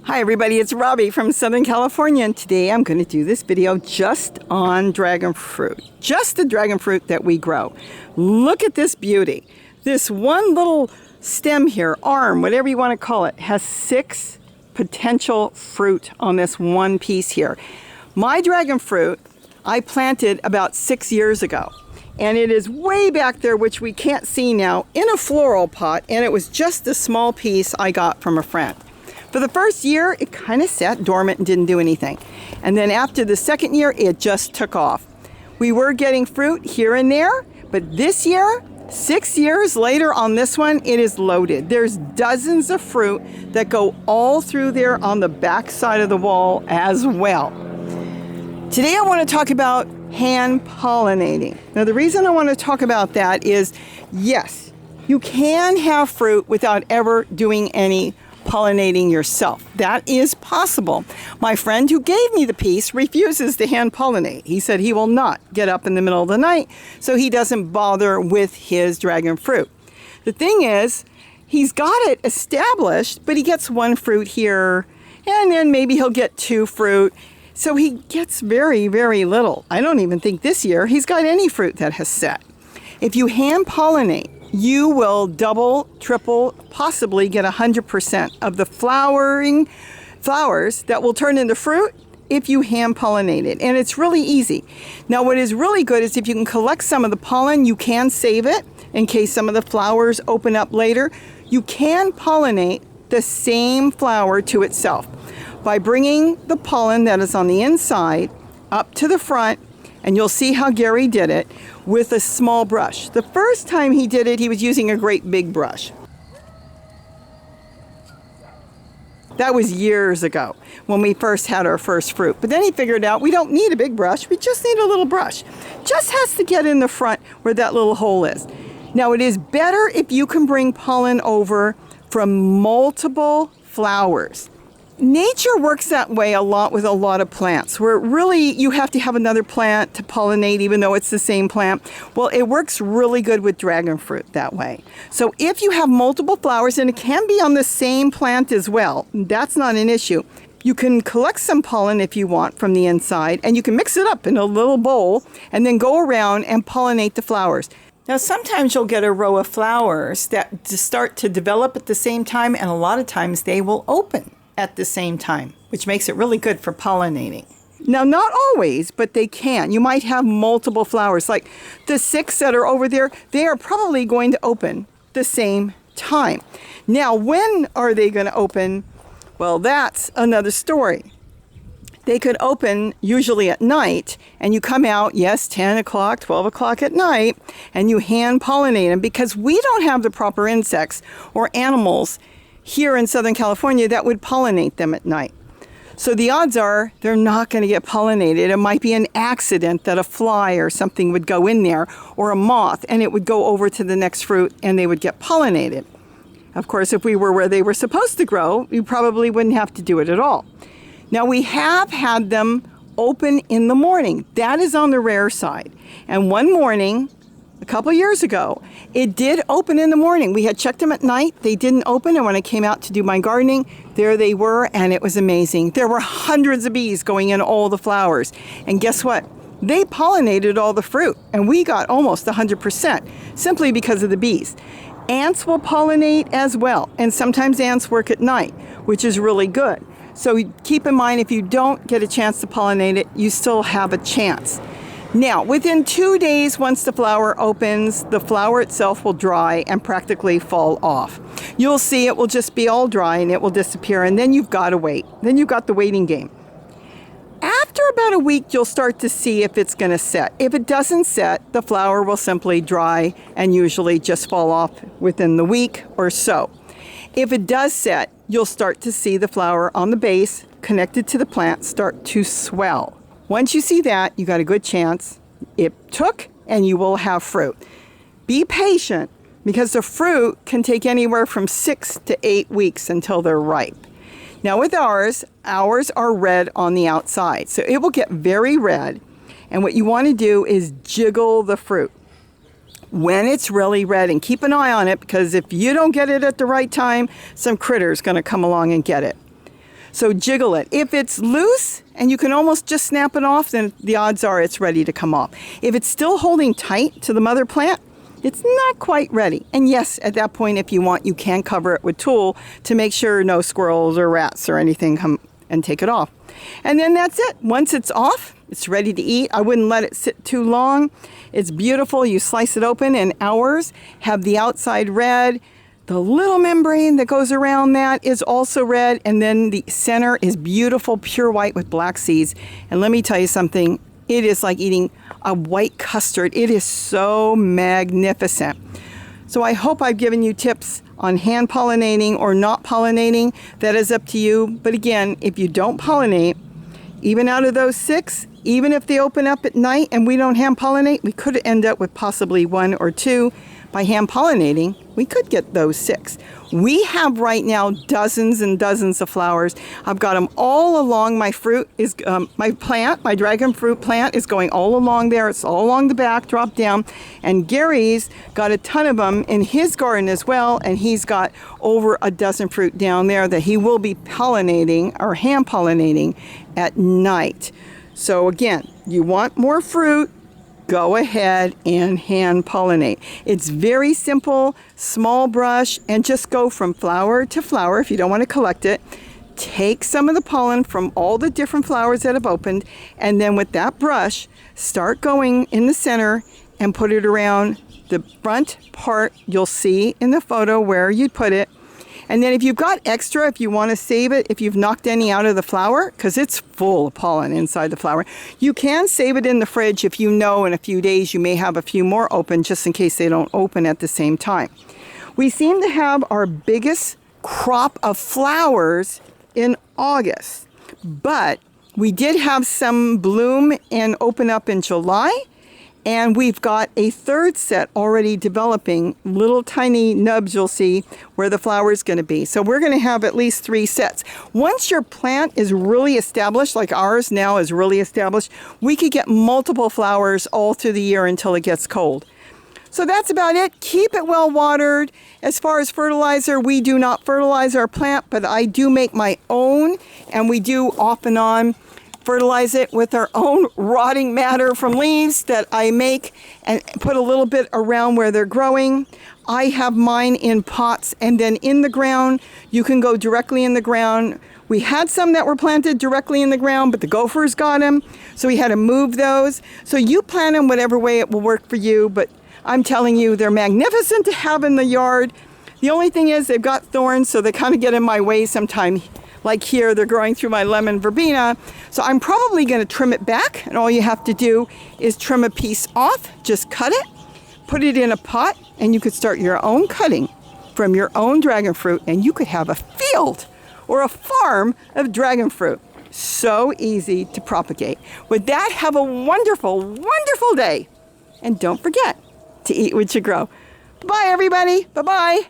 Hi everybody, it's Robbie from Southern California, and today I'm going to do this video just on dragon fruit. Just the dragon fruit that we grow. Look at this beauty. This one little stem here, arm, whatever you want to call it, has 6 potential fruit on this one piece here. My dragon fruit I planted about 6 years ago, and it is way back there, which we can't see now, in a floral pot, and it was just a small piece I got from a friend. For the first year, it kind of sat dormant and didn't do anything. And then after the second year, it just took off. We were getting fruit here and there, but this year, 6 years later on this one, it is loaded. There's dozens of fruit that go all through there on the back side of the wall as well. Today I want to talk about hand pollinating. Now the reason I want to talk about that is, yes, you can have fruit without ever doing any pollinating yourself. That is possible. My friend who gave me the piece refuses to hand pollinate. He said he will not get up in the middle of the night, so he doesn't bother with his dragon fruit. The thing is, he's got it established, but he gets 1 fruit here, and then maybe he'll get 2 fruit. So he gets very, very little. I don't even think this year he's got any fruit that has set. If you hand pollinate, you will double, triple, possibly get 100% of the flowers that will turn into fruit if you hand pollinate it. And it's really easy. Now what is really good is if you can collect some of the pollen, you can save it in case some of the flowers open up later. You can pollinate the same flower to itself by bringing the pollen that is on the inside up to the front, and you'll see how Gary did it with a small brush. The first time he did it, he was using a great big brush. That was years ago when we first had our first fruit. But then he figured out we don't need a big brush, we just need a little brush. Just has to get in the front where that little hole is. Now it is better if you can bring pollen over from multiple flowers. Nature works that way a lot with a lot of plants, where really you have to have another plant to pollinate even though it's the same plant. Well, it works really good with dragon fruit that way. So if you have multiple flowers, and it can be on the same plant as well, that's not an issue. You can collect some pollen if you want from the inside, and you can mix it up in a little bowl and then go around and pollinate the flowers. Now sometimes you'll get a row of flowers that start to develop at the same time, and a lot of times they will open at the same time, which makes it really good for pollinating. Now, not always, but they can. You might have multiple flowers, like the 6 that are over there, they are probably going to open the same time. Now, when are they going to open? Well, that's another story. They could open usually at night, and you come out, yes, 10 o'clock, 12 o'clock at night, and you hand pollinate them, because we don't have the proper insects or animals here in Southern California that would pollinate them at night. So the odds are they're not going to get pollinated. It might be an accident that a fly or something would go in there, or a moth, and it would go over to the next fruit and they would get pollinated. Of course, if we were where they were supposed to grow, we probably wouldn't have to do it at all. Now we have had them open in the morning. That is on the rare side. And one morning, a couple years ago, it did open in the morning. We had checked them at night. They didn't open, and when I came out to do my gardening, there they were, and it was amazing. There were hundreds of bees going in all the flowers. And guess what? They pollinated all the fruit, and we got almost 100% simply because of the bees. Ants will pollinate as well, and sometimes ants work at night, which is really good. So keep in mind, if you don't get a chance to pollinate it, you still have a chance. Now, within 2 days, once the flower opens, the flower itself will dry and practically fall off. You'll see it will just be all dry and it will disappear, and then you've got to wait. Then you've got the waiting game. After about a week, you'll start to see if it's going to set. If it doesn't set, the flower will simply dry and usually just fall off within the week or so. If it does set, you'll start to see the flower on the base connected to the plant start to swell. Once you see that, you got a good chance it took, and you will have fruit. Be patient, because the fruit can take anywhere from 6 to 8 weeks until they're ripe. Now with ours are red on the outside, so it will get very red, and what you want to do is jiggle the fruit when it's really red, and keep an eye on it, because if you don't get it at the right time, some critter's going to come along and get it. So jiggle it. If it's loose and you can almost just snap it off, then the odds are it's ready to come off. If it's still holding tight to the mother plant, it's not quite ready. And yes, at that point, if you want, you can cover it with tulle to make sure no squirrels or rats or anything come and take it off. And then that's it. Once it's off, it's ready to eat. I wouldn't let it sit too long. It's beautiful. You slice it open in hours, have the outside red. The little membrane that goes around that is also red. And then the center is beautiful, pure white with black seeds. And let me tell you something. It is like eating a white custard. It is so magnificent. So I hope I've given you tips on hand pollinating or not pollinating. That is up to you. But again, if you don't pollinate, even out of those 6, even if they open up at night and we don't hand pollinate, we could end up with possibly 1 or 2. By hand pollinating, we could get those 6. We have right now dozens and dozens of flowers. I've got them all along. My fruit is, my dragon fruit plant is going all along there. It's all along the back, drop down. And Gary's got a ton of them in his garden as well. And he's got over a dozen fruit down there that he will be pollinating or hand pollinating at night. So again, you want more fruit, go ahead and hand pollinate. It's very simple, small brush, and just go from flower to flower if you don't want to collect it. Take some of the pollen from all the different flowers that have opened, and then with that brush, start going in the center and put it around the front part. You'll see in the photo where you put it. And then if you've got extra, if you want to save it, if you've knocked any out of the flower, because it's full of pollen inside the flower, you can save it in the fridge if you know in a few days you may have a few more open just in case they don't open at the same time. We seem to have our biggest crop of flowers in August, but we did have some bloom and open up in July. And we've got a third set already developing, little tiny nubs you'll see where the flower is going to be. So we're going to have at least 3 sets. Once your plant is really established, like ours now is really established, we could get multiple flowers all through the year until it gets cold. So that's about it. Keep it well watered. As far as fertilizer, we do not fertilize our plant, but I do make my own, and we do off and on fertilize it with our own rotting matter from leaves that I make and put a little bit around where they're growing. I have mine in pots and then in the ground. You can go directly in the ground. We had some that were planted directly in the ground, but the gophers got them, so we had to move those. So you plant them whatever way it will work for you, but I'm telling you, they're magnificent to have in the yard. The only thing is they've got thorns, so they kind of get in my way sometimes. Like here, they're growing through my lemon verbena. So I'm probably going to trim it back. And all you have to do is trim a piece off. Just cut it, put it in a pot, and you could start your own cutting from your own dragon fruit. And you could have a field or a farm of dragon fruit. So easy to propagate. With that, have a wonderful, wonderful day. And don't forget to eat what you grow. Bye, everybody. Bye-bye.